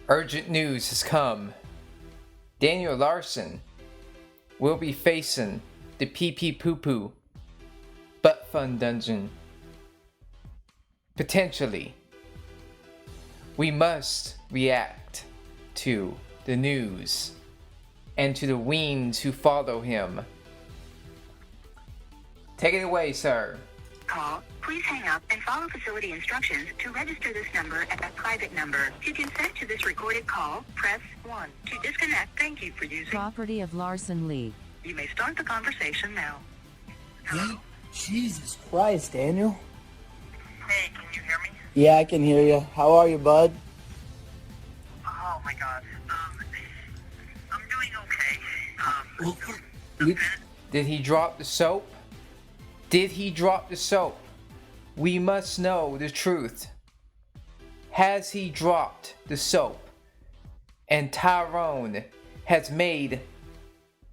Urgent news has come. Daniel Larson will be facing the pee poo poo butt fun dungeon. Potentially. We must react to the news and to the weens who follow him. Take it away, sir. Call. Please hang up and follow facility instructions to register this number as a private number. To consent to this recorded call, press 1. To disconnect, thank you for using Property of Larson Lee. You may start the conversation now. Hey, Jesus Christ, Daniel. Hey, can you hear me? Yeah, I can hear you. How are you, bud? Oh my god. I'm doing okay. Did he drop the soap? Did he drop the soap? We must know the truth. Has he dropped the soap? And Tyrone has made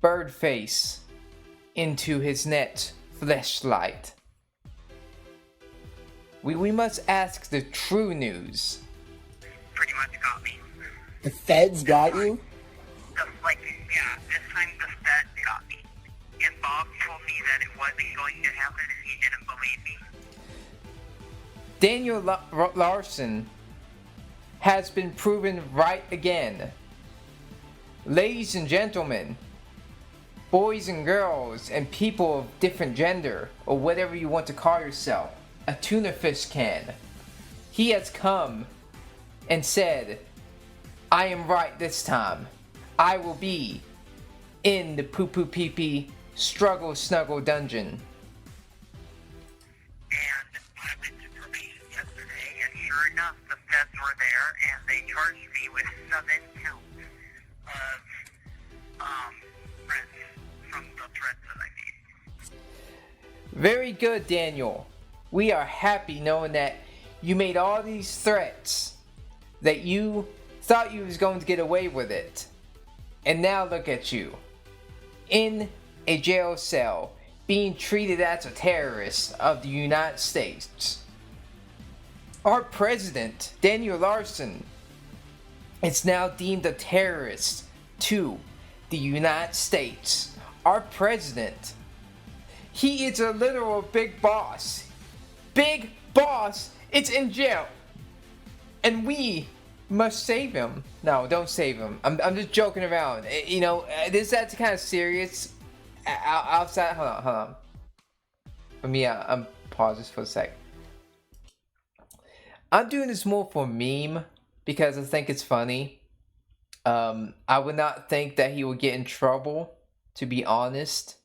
Birdface into his net fleshlight. We must ask the true news. Pretty much got me. The feds got you? This time the feds got me. And Bob told me that it wasn't going to happen and he didn't believe me. Daniel Larson has been proven right again. Ladies and gentlemen, boys and girls, and people of different gender, or whatever you want to call yourself, a tuna fish can. He has come and said, I am right this time. I will be in the poo poo pee pee struggle snuggle dungeon. And I went to probation yesterday and sure enough the feds were there and they charged me with 7 counts of threats from the threats that I made. Very good, Daniel. We are happy knowing that you made all these threats, that you thought you was going to get away with it. And now look at you. In a jail cell, being treated as a terrorist of the United States. Our president, Daniel Larson, is now deemed a terrorist to the United States. Our president, he is a literal big boss. Big boss is in jail. And we must save him. No, don't save him. I'm just joking around. You know, that's kind of serious. Outside, hold on. Let me pause this for a sec. I'm doing this more for meme because I think it's funny. I would not think that he would get in trouble, to be honest.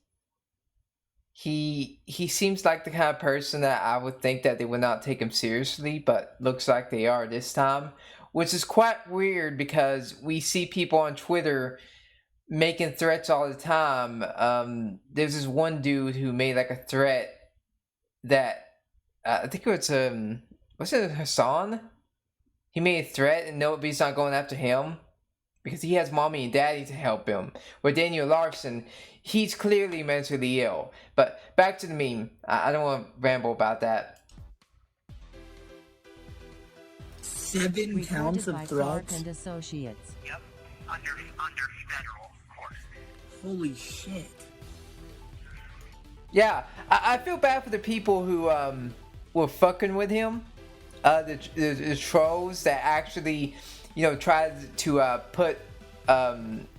He seems like the kind of person that I would think that they would not take him seriously, but looks like they are this time. Which is quite weird because we see people on Twitter making threats all the time. There's this one dude who made like a threat that I think it was was it Hassan? He made a threat and nobody's not going after him because he has mommy and daddy to help him. Where Daniel Larson, he's clearly mentally ill. But back to the meme. I don't want to ramble about that. 7 counts of threats? And Associates. Yep. Under federal court. Holy shit. Yeah, I feel bad for the people who were fucking with him. The trolls that actually, tried to put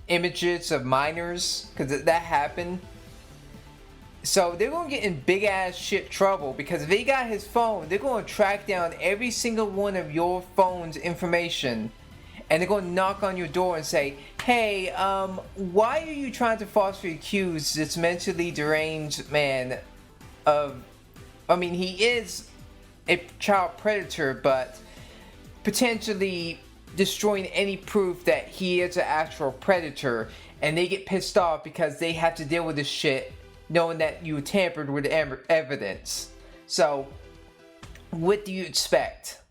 images of minors, because that happened. So they're going to get in big ass shit trouble because if they got his phone, they're going to track down every single one of your phone's information and they're going to knock on your door and say, hey, why are you trying to falsely accuse this mentally deranged man of, he is a child predator, but potentially destroying any proof that he is an actual predator, and they get pissed off because they have to deal with this shit knowing that you tampered with evidence. So, what do you expect?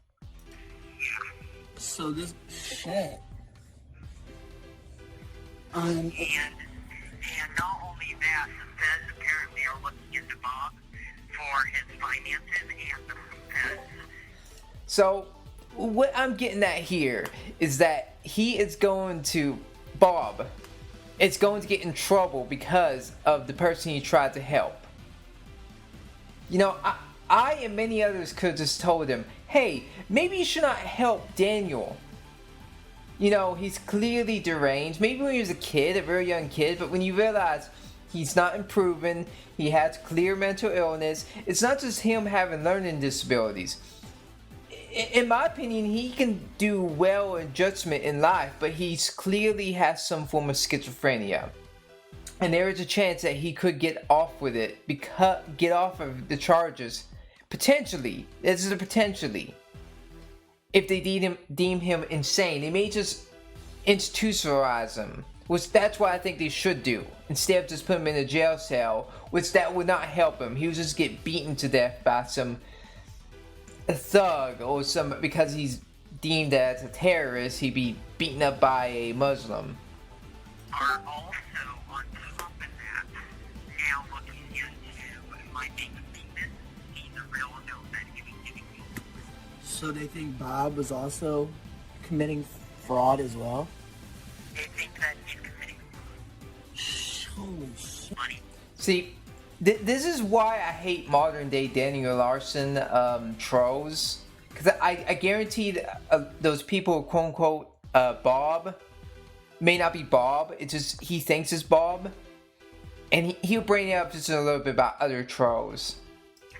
So this shit. And not only that, the feds apparently are looking into Bob for his finances and the feds. So, what I'm getting at here is that he is going to, Bob, is going to get in trouble because of the person he tried to help. You know, I and many others could have just told him, hey, maybe you should not help Daniel. You know, he's clearly deranged. Maybe when he was a kid, a very young kid, but when you realize he's not improving, he has clear mental illness, it's not just him having learning disabilities. In my opinion, he can do well in judgment in life, but he's clearly has some form of schizophrenia. And there is a chance that he could get off with it, get off of the charges. Potentially. This is a potentially. If they deem him insane, they may just institutionalize him. Which that's what I think they should do. Instead of just put him in a jail cell, which that would not help him. He would just get beaten to death by a thug or because he's deemed as a terrorist, he'd be beaten up by a Muslim. Are also on top of that now looking into my being famous, he's a real note that he was giving me. So they think Bob was also committing fraud as well? They think that he's committing Holy shit. money. See, this is why I hate modern day Daniel Larson trolls. Because I guarantee those people, quote unquote, Bob, may not be Bob. It's just he thinks it's Bob. And he'll bring it up just a little bit about other trolls. Through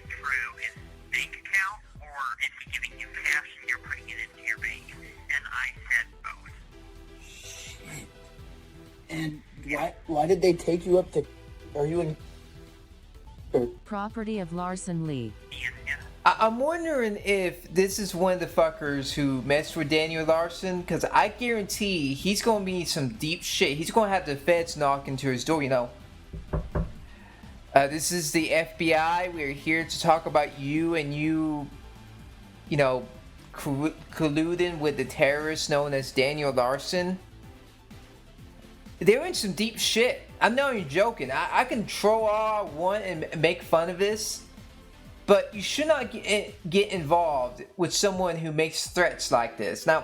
his bank account, or is he giving you cash and you're putting it into your bank? And I said both. Shit. And why did they take you up to... Are you in... Property of Larson Lee. And I'm wondering if this is one of the fuckers who messed with Daniel Larson, because I guarantee he's going to be some deep shit. He's going to have the feds knock into his door, you know. This is the FBI. We're here to talk about you and you know, colluding with the terrorist known as Daniel Larson. They're in some deep shit. I'm not even joking. I can troll all I want and make fun of this, but you should not get involved with someone who makes threats like this. Now,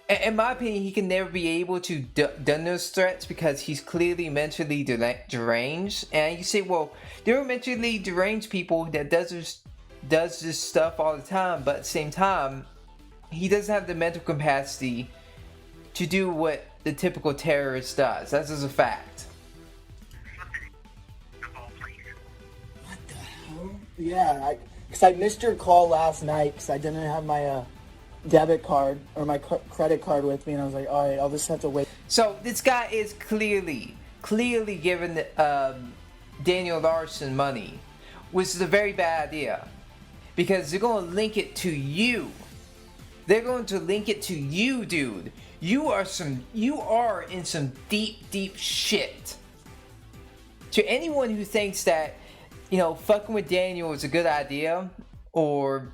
in my opinion, he can never be able to done those threats because he's clearly mentally deranged. And you say, well, there are mentally deranged people that does this stuff all the time, but at the same time, he doesn't have the mental capacity to do what the typical terrorist does. That's just a fact. of all places. What the hell? Yeah, because I missed your call last night because I didn't have my debit card or my credit card with me, and I was like, all right, I'll just have to wait. So this guy is clearly giving Daniel Larson money, which is a very bad idea, because they're going to link it to you. They're going to link it to you, dude. You are in some deep shit. To anyone who thinks that, you know, fucking with Daniel is a good idea, or,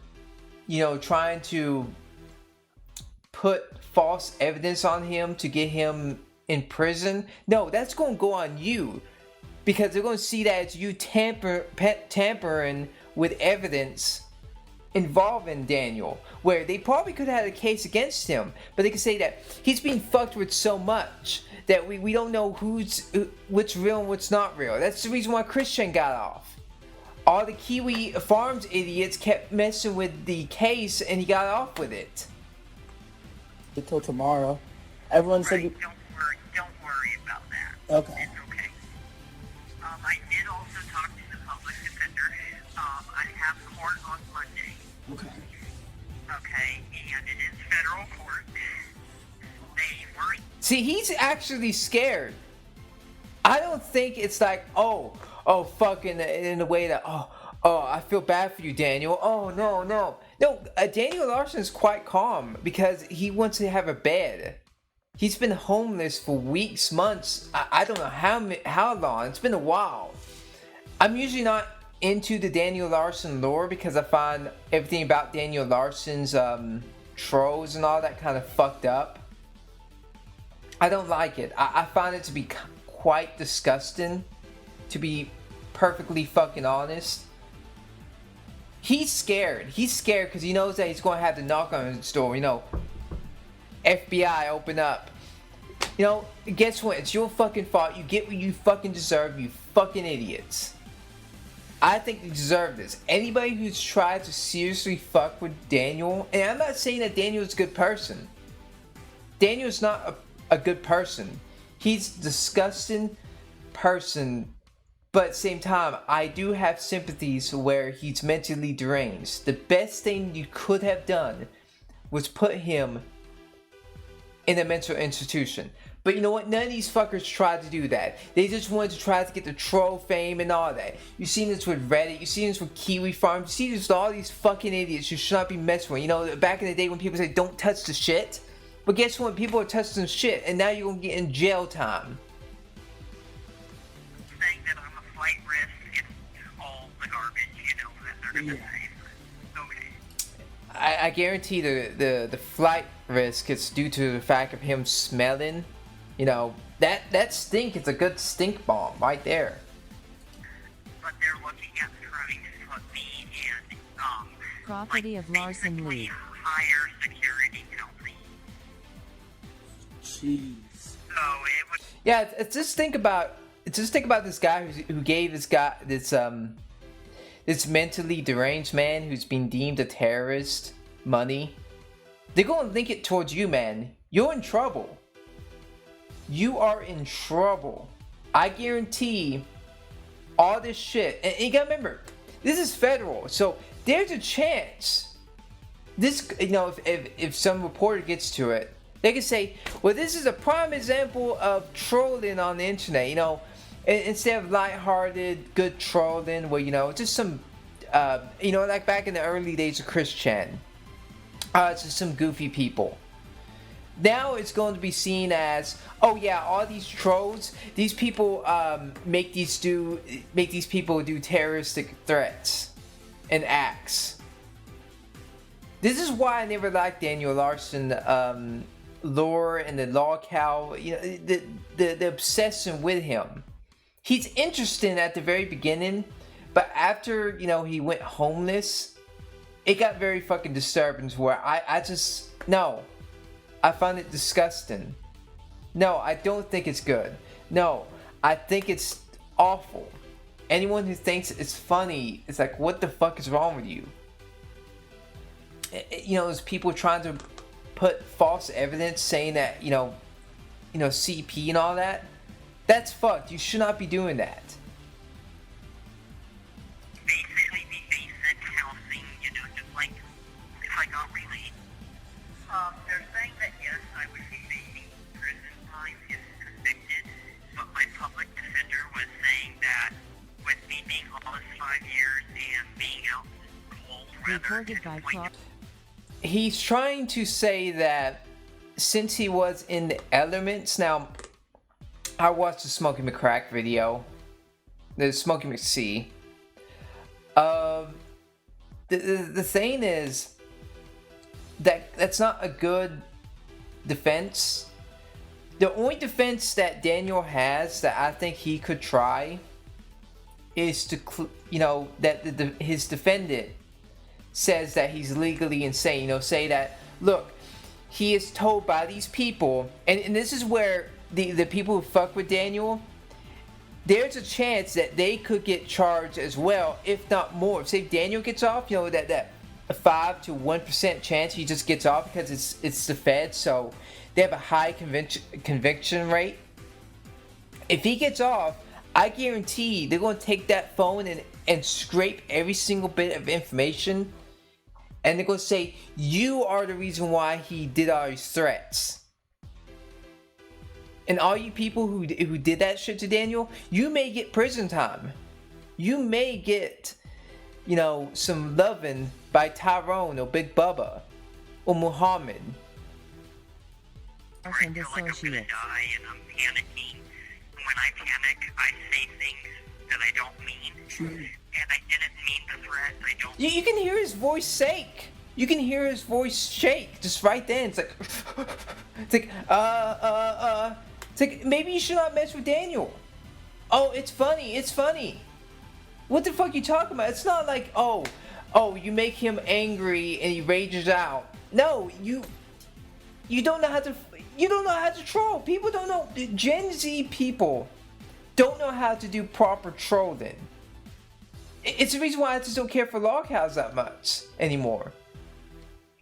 you know, trying to put false evidence on him to get him in prison, no, that's going to go on you, because they're going to see that as you tampering with evidence involving Daniel, where they probably could have had a case against him, but they could say that he's being fucked with so much that we don't know what's real and what's not real. That's the reason why Christian got off. All the Kiwi Farms idiots kept messing with the case and he got off with it. Until tomorrow. Everyone said... Right, don't worry about that. Okay. It's okay. I did also talk to the public defender. I have court on Monday. Okay. Okay, and it is federal court. They were... See, he's actually scared. I don't think it's like, oh, fuck, in the way that, oh, I feel bad for you, Daniel. Oh, no. No, Daniel Larson is quite calm because he wants to have a bed. He's been homeless for weeks, months. I don't know how long. It's been a while. I'm usually not into the Daniel Larson lore because I find everything about Daniel Larson's trolls and all that kind of fucked up. I don't like it. I find it to be quite disgusting, to be perfectly fucking honest. He's scared. He's scared because he knows that he's going to have to knock on his door. You know, FBI, open up. You know, guess what? It's your fucking fault. You get what you fucking deserve, you fucking idiots. I think you deserve this. Anybody who's tried to seriously fuck with Daniel, and I'm not saying that Daniel's a good person. Daniel's not a good person. He's a disgusting person. But at the same time, I do have sympathies where he's mentally deranged. The best thing you could have done was put him in a mental institution. But you know what? None of these fuckers tried to do that. They just wanted to try to get the troll fame and all that. You've seen this with Reddit. You've seen this with Kiwi Farm. You see this with all these fucking idiots you should not be messing with. You know, back in the day when people say, don't touch the shit. But guess what? People are touching shit. And now you're going to get in jail time. Saying that I'm a flight risk, it's all the garbage, you know, that they're going to say. Okay. I guarantee the flight risk is due to the fact of him smelling. You know, that stink is a good stink bomb right there. But they're looking at trying to put me in, Property of Larson basically League. higher security company. Jeez. So it would. Yeah, just think about this guy who gave this mentally deranged man who's been deemed a terrorist money. They're gonna link it towards you, man. You're in trouble. You are in trouble. I guarantee all this shit. And you gotta remember, this is federal, so there's a chance. This, you know, if some reporter gets to it, they can say, well, this is a prime example of trolling on the internet. You know, instead of lighthearted, good trolling, where, you know, just some, you know, like back in the early days of Chris Chan. It's just some goofy people. Now it's going to be seen as, oh yeah, all these trolls, these people make these people do terroristic threats and acts. This is why I never liked Daniel Larson lore and the log cow, you know, the obsession with him. He's interesting at the very beginning, but after, you know, he went homeless, it got very fucking disturbing to where I just, no. I find it disgusting. No, I don't think it's good. No, I think it's awful. Anyone who thinks it's funny, it's like, what the fuck is wrong with you? You know, there's people trying to put false evidence saying that, you know, CP and all that. That's fucked. You should not be doing that. Basically the basic housing, you know, just like if I got released. They're saying that yes, I would be facing prison time if convicted, but my public defender was saying that with me being almost 5 years and being out in cold weather, Reported by Prop. He's trying to say that since he was in the elements, now I watched the Smokey McCrack video, the Smokey McC. The thing is that that's not a good defense. The only defense that Daniel has that I think he could try is to, you know, that his defendant says that he's legally insane. You know, say that, look, he is told by these people, and this is where the people who fuck with Daniel, there's a chance that they could get charged as well, if not more. Say Daniel gets off, you know, that 5 to 1% chance he just gets off because it's the Fed, so they have a high conviction rate. If he gets off, I guarantee they're going to take that phone and scrape every single bit of information, and they're going to say, you are the reason why he did all these threats. And all you people who did that shit to Daniel, you may get prison time. You may get, you know, some loving by Tyrone or Big Bubba or Muhammad. I feel like I'm gonna die and I'm panicking. When I panic, I say things that I don't mean. And I didn't mean the threat. I don't. You can hear his voice shake. You can hear his voice shake just right then. It's like, it's like, It's like, maybe you should not mess with Daniel. Oh, it's funny. It's funny. What the fuck you talking about? It's not like, oh, oh, you make him angry and he rages out. No, you don't know how to troll. People don't know. Gen Z people don't know how to do proper trolling. It's the reason why I just don't care for Loghouse that much anymore.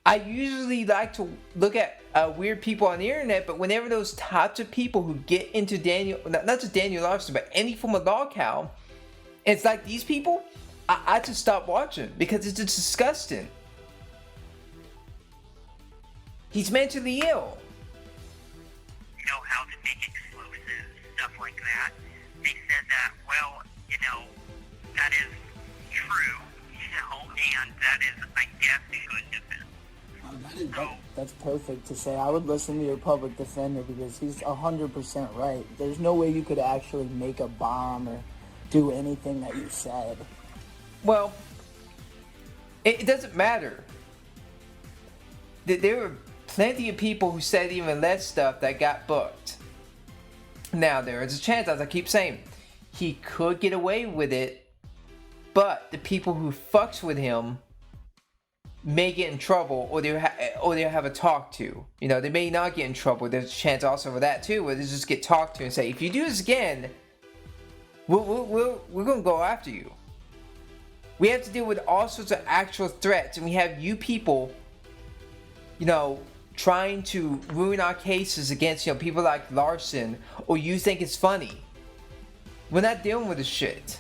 I usually like to look at weird people on the internet, but whenever those types of people who get into not just Daniel Larson, but any form of Loghouse, it's like these people, I just stop watching because it's just disgusting. He's mentally ill. You know how to make explosives, stuff like that. They said that, well, that is true, and that is, I guess, good defense. That's perfect to say. I would listen to your public defender because he's 100% right. There's no way you could actually make a bomb or do anything that you said. Well, it doesn't matter. There were plenty of people who said even less stuff that got booked. Now, there is a chance, as I keep saying, he could get away with it, but the people who fucks with him may get in trouble, or they'll have a talk to. They may not get in trouble. There's a chance also for that too, where they just get talked to and say, if you do this again, we're gonna go after you. We have to deal with all sorts of actual threats, and we have you people, trying to ruin our cases against, people like Larson, or you think it's funny. We're not dealing with this shit.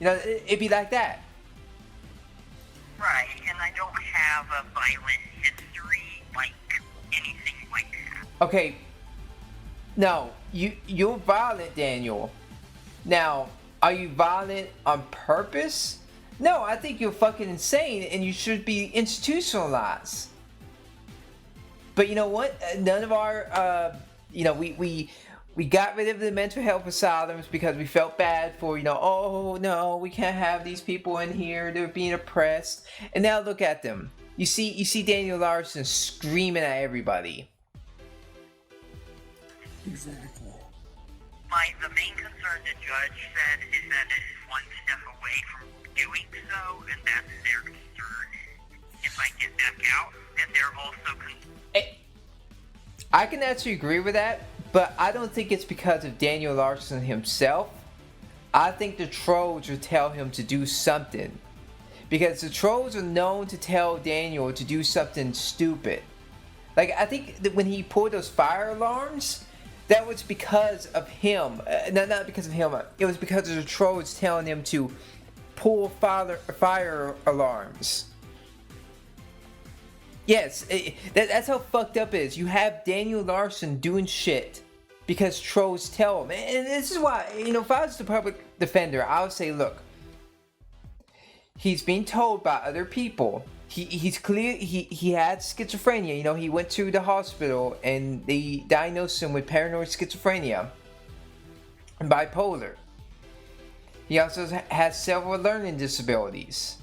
It'd be like that. Right, and I don't have a violent history like anything like that. Okay. No, you're violent, Daniel. Now, are you violent on purpose? No, I think you're fucking insane and you should be institutionalized. But you know what? None of our, we got rid of the mental health asylums because we felt bad for, oh no, we can't have these people in here. They're being oppressed. And now look at them. You see Daniel Larson screaming at everybody. Exactly. The main concern the judge said is that it is one step away from doing so, and that's their concern. If I get back out, and they're also I can actually agree with that, but I don't think it's because of Daniel Larson himself. I think the trolls will tell him to do something. Because the trolls are known to tell Daniel to do something stupid. Like, I think that when he pulled those fire alarms, that was because of him. Not because of him. It was because of the trolls telling him to pull fire alarms. Yes, that's how fucked up it is. You have Daniel Larson doing shit because trolls tell him. And this is why, if I was the public defender, I would say, look, he's being told by other people. He's clear. He had schizophrenia. He went to the hospital and they diagnosed him with paranoid schizophrenia and bipolar. He also has several learning disabilities.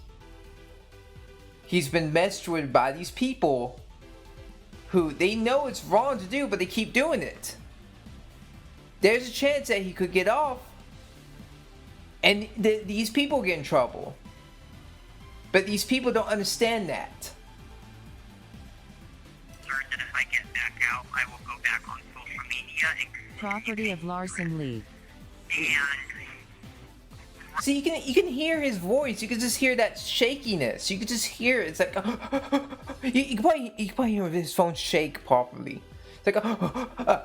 He's been messed with by these people who they know it's wrong to do, but they keep doing it. There's a chance that he could get off, and these people get in trouble. But these people don't understand that. concerned that if I get back out, I will go back on social media and Property of Larson Lee. See, you can hear his voice. You can just hear that shakiness. You can just hear it. It's like you can probably hear his phone shake properly. It's like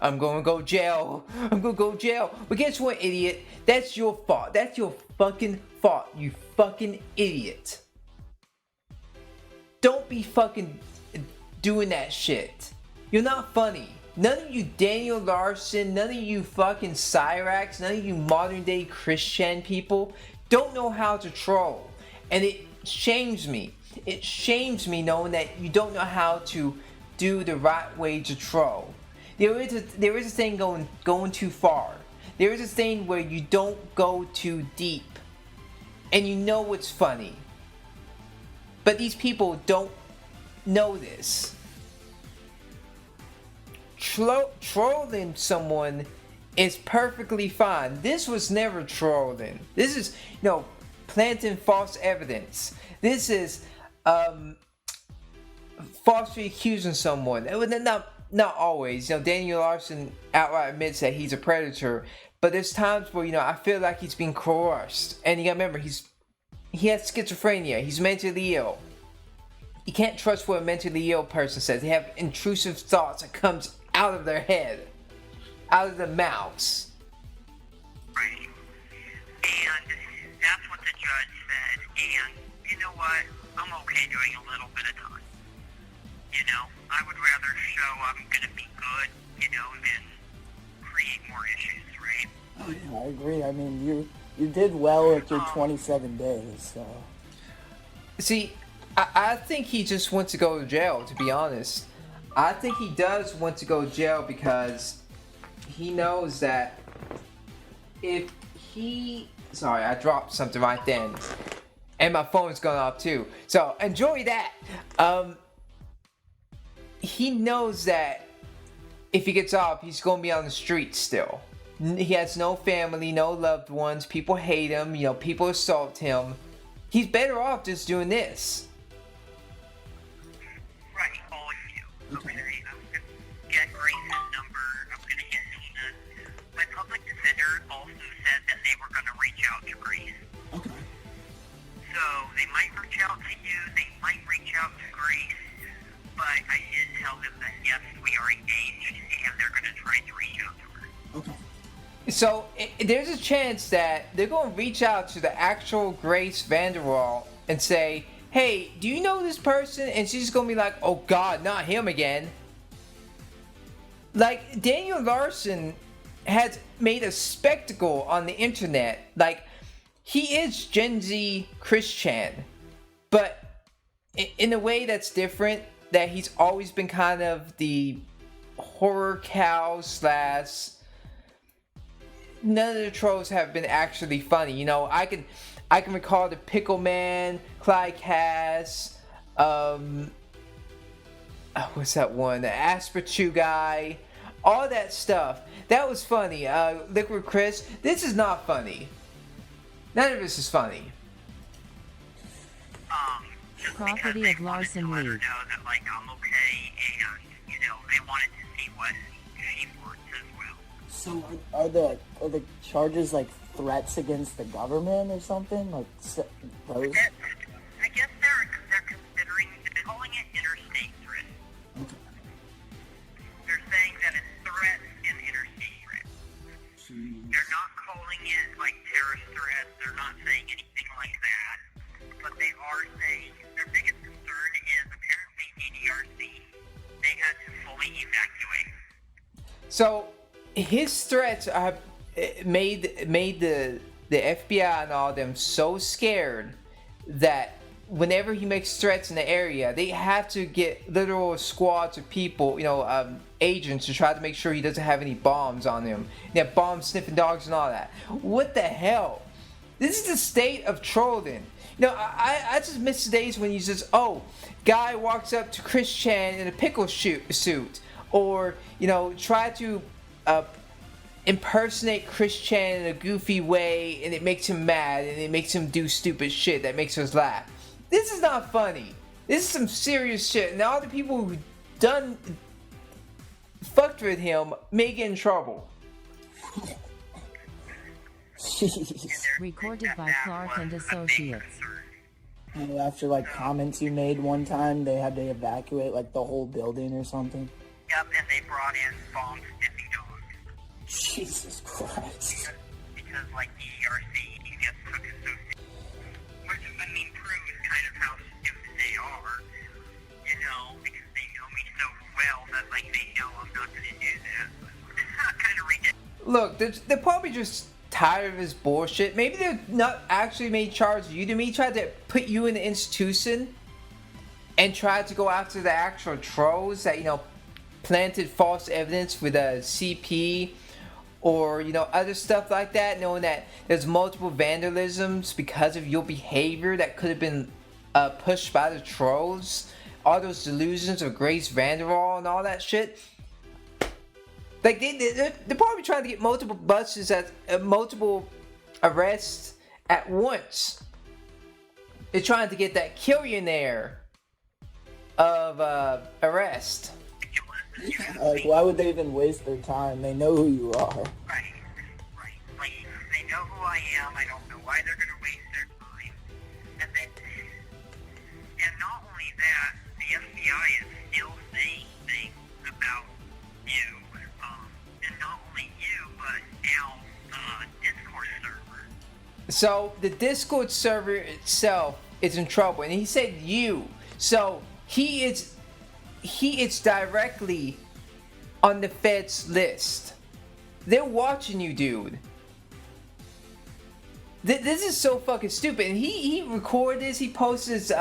I'm gonna go jail. I'm gonna go jail. But guess what, idiot? That's your fault. That's your fucking fault. You fucking idiot. Don't be fucking doing that shit. You're not funny. None of you Daniel Larson, none of you fucking Cyrax, none of you modern day Christian people don't know how to troll. And it shames me. It shames me knowing that you don't know how to do the right way to troll. There is a thing going too far. There is a thing where you don't go too deep. And you know what's funny. But these people don't know this. Trolling someone is perfectly fine. This was never trolling. This is, planting false evidence. This is falsely accusing someone. Not always. Daniel Larson outright admits that he's a predator, but there's times where I feel like he's being coerced. And you gotta remember, he has schizophrenia. He's mentally ill. You can't trust what a mentally ill person says. They have intrusive thoughts that comes out of their head, out of their mouths. Right. And that's what the judge said. And you know what? I'm okay doing a little bit of time. I would rather show I'm going to be good, than create more issues, right? Oh, yeah, I agree. I mean, you did well with your 27 days, so. See, I think he just wants to go to jail, to be honest. I think he does want to go to jail because he knows that if he... Sorry, I dropped something right then. And my phone's going off too. So, enjoy that. He knows that if he gets off, he's going to be on the street still. He has no family, no loved ones. People hate him. People assault him. He's better off just doing this. Right, all of you. Okay, I'm going to get Grace's number. I'm going to get Nina. My public defender also said that they were going to reach out to Grace. Okay. So they might reach out to you. They might reach out to Grace. But I did tell them that, yes, we are engaged, and they're going to try to reach out to her. Okay. So, there's a chance that they're going to reach out to the actual Grace Vanderwall and say, hey, do you know this person? And she's going to be like, oh God, not him again. Like, Daniel Larson has made a spectacle on the internet. Like, he is Gen Z Christian, but in a way that's different. That he's always been kind of the horror cow / none of the trolls have been actually funny. I can recall the Pickle Man, Clyde Cass, what's that one? The Asperchu guy, all that stuff. That was funny. Liquid Chris, this is not funny. None of this is funny. Property of Larson League. League. Know that, I'm okay, and, they wanted to see what she wants as well. So are the charges like threats against the government or something? Like those? I guess they're considering calling it interstate threat. Okay. They're saying that it's threats and interstate threat. They're not calling it like terrorist threats. They're not saying anything like that. But they are saying their biggest concern is apparently DDRC. They had to fully evacuate. So his threats have made the FBI and all them so scared that whenever he makes threats in the area, they have to get literal squads of people, agents, to try to make sure he doesn't have any bombs on him. They have bomb sniffing dogs and all that. What the hell? This is the state of trolling. I just miss the days when you just, guy walks up to Chris Chan in a pickle suit, or, try to impersonate Chris Chan in a goofy way, and it makes him mad, and it makes him do stupid shit that makes us laugh. This is not funny. This is some serious shit, and all the people who fucked with him may get in trouble. Jeez. Recorded by Clark and Associates. After comments you made one time, they had to evacuate the whole building or something. Yep, and they brought in bomb sniffing dogs. Jesus Christ. Because DRC just took associates. Which, proves kind of how stupid they are. Because they know me so well that they know I'm not going to do that. Kind of ridiculous. Look, they're probably just tired of his bullshit. Maybe they're not actually made charge of you. They may try to put you in the institution and try to go after the actual trolls that, planted false evidence with a CP or, other stuff like that, knowing that there's multiple vandalisms because of your behavior that could have been pushed by the trolls. All those delusions of Grace Vanderwall and all that shit. They're probably trying to get multiple multiple arrests at once They're trying to get that killionaire of arrest. Like, why would they even waste their time? They know who you are. Right. Like, they know who I am. I don't know why they're gonna waste their time. And not only that, the FBI is still saying things about you. And not only you, but now the Discord server. So the Discord server itself is in trouble, and he said you. So he is directly on the Fed's list. They're watching you, dude. This is so fucking stupid. And he recorded this. He posted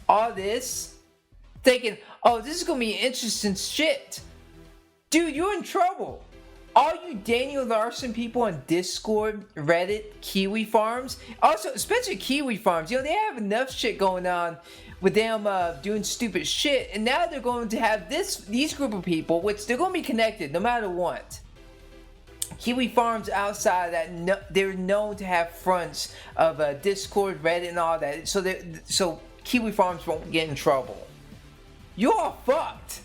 all this, thinking, "Oh, this is gonna be interesting shit." Dude, you're in trouble. All you Daniel Larson people on Discord, Reddit, Kiwi Farms, also especially Kiwi Farms, you know, they have enough shit going on with them doing stupid shit, and now they're going to have these group of people, which they're going to be connected no matter what. Kiwi Farms outside of that, they're known to have fronts of Discord, Reddit, and all that, so Kiwi Farms won't get in trouble. You're fucked.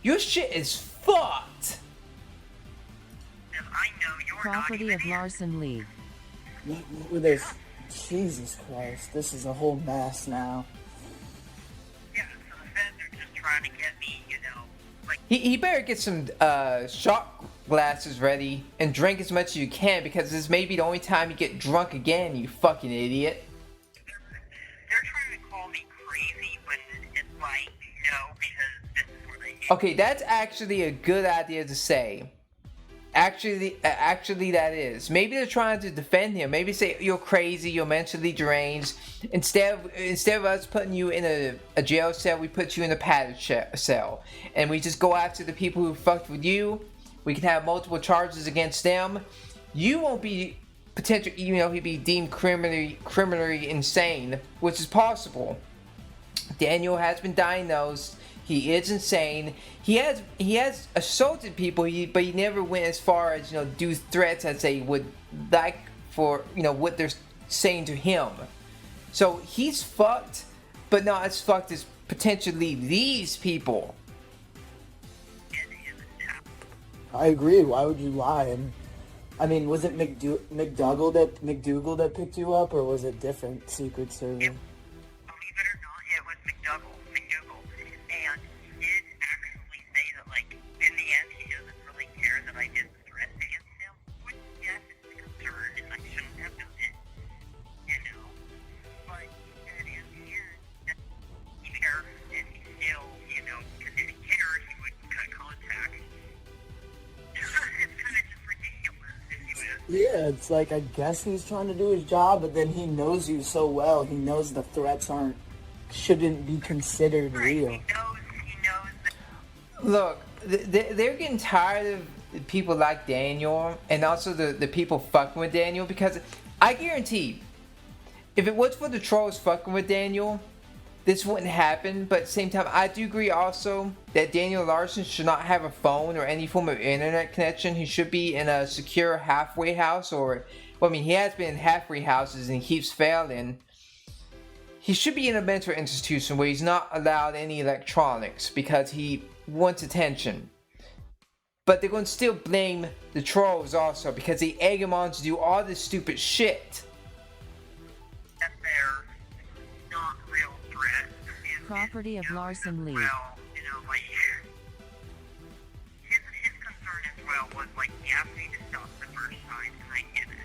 Your shit is fucked. I know you're Property not of even Larson Lee. What with this? Jesus Christ, this is a whole mess now. Yeah, so the feds are just trying to get me, you know, like, He better get some shot glasses ready and drink as much as you can, because this may be the only time you get drunk again, you fucking idiot. they're trying to call me crazy when it's like, no, because this is where they Okay, that's actually a good idea to say. Actually, that is. Maybe they're trying to defend him. Maybe say you're crazy, you're mentally deranged. Instead of us putting you in a jail cell, we put you in a padded cell, and we just go after the people who fucked with you. We can have multiple charges against them. You won't be potential. You know, he'd be deemed criminally insane, which is possible. Daniel has been diagnosed. He is insane. He has assaulted people, but he never went as far as, you know, do threats as they would like for, you know, what they're saying to him. So he's fucked, but not as fucked as potentially these people. I agree. Why would you lie? And I mean, was it McDougal that picked you up, or was it different Secret Service? Believe it or not, it was McDougal, and he did actually say that, like, in the end, he doesn't really care that I did the threat against him, which, yes, it's a concern, and I shouldn't have done it, you know, but he said in the end that he cared, and he still, you know, because if he cared, he would cut contact. It's kind of just ridiculous, if you ask me. Yeah, it's like, I guess he's trying to do his job, but then he knows you so well. He knows the threats shouldn't be considered real. He knows that. Look, they're getting tired of people like Daniel, and also the people fucking with Daniel, because I guarantee, if it was for the trolls fucking with Daniel, this wouldn't happen. But at the same time, I do agree also that Daniel Larson should not have a phone or any form of internet connection. He should be in a secure halfway house, or, well, I mean, he has been in halfway houses and he keeps failing. He should be in a mental institution where he's not allowed any electronics because he wants attention. But they're going to still blame the trolls also, because they egg him on to do all this stupid shit. That they're not real threats. Property of Larson Lee. Well, you know, like, his concern as well was, like, he asked me to stop the first time, and I get it.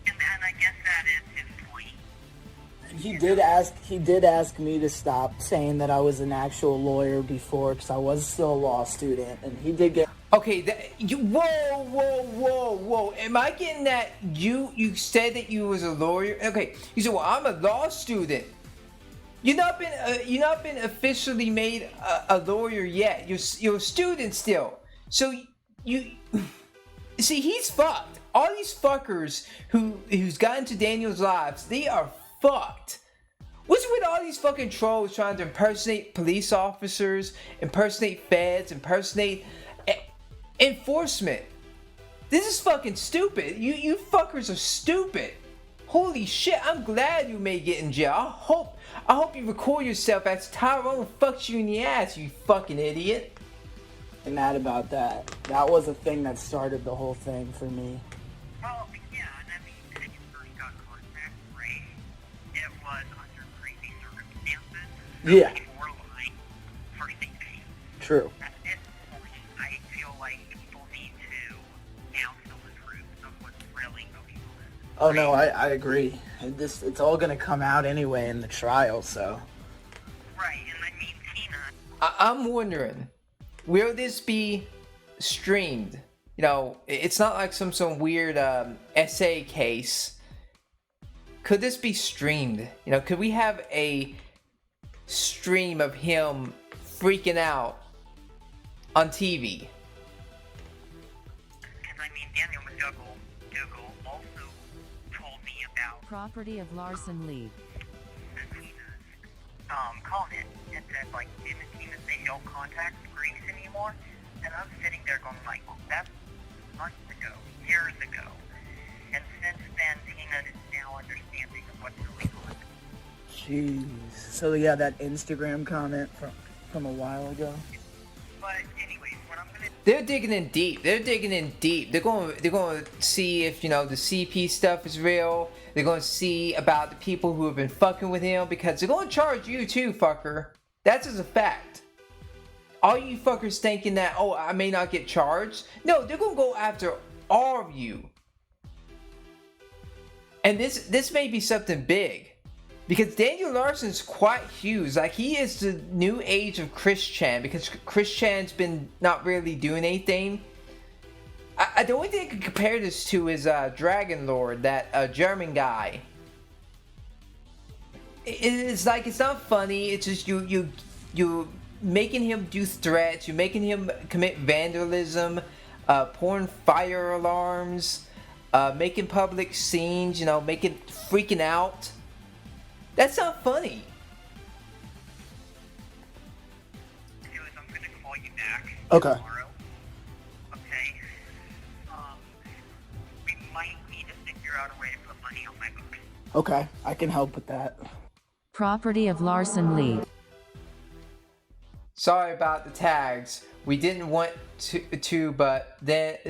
And I guess that is his point. He did ask me to stop, saying that I was an actual lawyer before, because I was still a law student, and he did get. Okay, whoa. Am I getting that you said that you was a lawyer? Okay, you said, well, I'm a law student. You've not been officially made a lawyer yet. You're a student still. So you see, he's fucked. All these fuckers who's gotten into Daniel's lives, they are fucked. What's with all these fucking trolls trying to impersonate police officers, impersonate feds, impersonate enforcement? This is fucking stupid. You fuckers are stupid. Holy shit, I'm glad you may get in jail. I hope you record yourself as Tyrone fucks you in the ass, you fucking idiot. I'm mad about that. That was a thing that started the whole thing for me. Well, yeah, and I mean, when you first got contact traced, it was under crazy circumstances. So Yeah. people were lying for safety. True. At this point, I feel like people need to now tell the truth of what's really going on. Oh no, I agree. It's all gonna come out anyway in the trial, so. Right, and I mean, Tina, I'm wondering, will this be streamed? You know, it's not like some weird essay case. Could this be streamed? You know, could we have a stream of him freaking out on TV? because I mean, Daniel McDougall also told me about Property of Larson Lee. Tina's comment and said, like, didn't Tina say don't contact Grace anymore? And I'm sitting there going, like, that's months ago, years ago. And since then, Tina is now understanding of what's going on. Jeez. So yeah, that Instagram comment from a while ago. But anyways, what I'm gonna They're digging in deep. They're digging in deep. They're going to see if, you know, the CP stuff is real. They're going to see about the people who have been fucking with him, because they're going to charge you too, fucker. That's just a fact. All you fuckers thinking that, oh, I may not get charged. No, they're going to go after all of you. And this may be something big. Because Daniel Larson's quite huge. Like, he is the new age of Chris Chan. Because Chris Chan's been not really doing anything. The only thing I can compare this to is Dragon Lord, that German guy. It's like, it's not funny. It's just you making him do threats. You're making him commit vandalism, pouring fire alarms, making public scenes. You know, making freaking out. That's not funny. do is I'm gonna call you back Okay. tomorrow. Okay? We might need to figure out a way to put money on my books. Okay, I can help with that. Property of Larson Lee. Sorry about the tags. We didn't want to, but but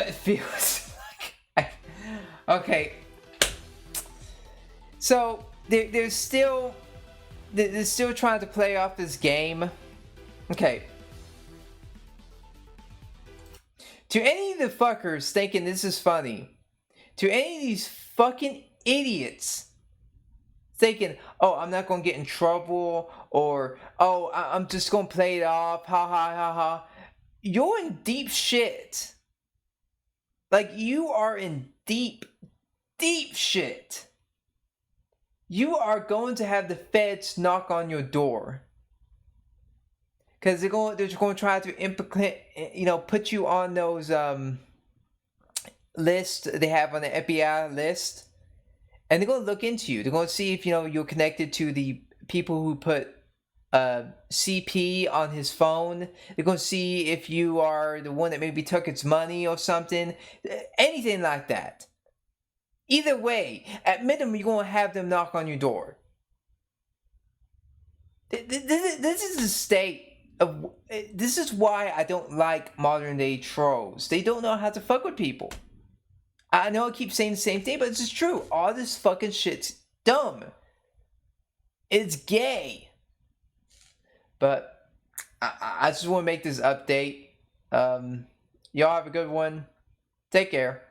it feels like okay. So they're still trying to play off this game. Okay. To any of the fuckers thinking this is funny, to any of these fucking idiots thinking, oh, I'm not gonna get in trouble, or oh, I'm just gonna play it off, ha ha ha ha. You're in deep shit. Like, you are in deep shit. You are going to have the feds knock on your door. Because they're going to try to implicate, you know, put you on those lists they have on the FBI list. And they're going to look into you. They're going to see if, you know, you're connected to the people who put CP on his phone. They're going to see if you are the one that maybe took its money or something. Anything like that. Either way, at minimum, you're going to have them knock on your door. This is the state of... This is why I don't like modern day trolls. They don't know how to fuck with people. I know I keep saying the same thing, but it's just true. All this fucking shit's dumb. It's gay. But I just want to make this update. Y'all have a good one. Take care.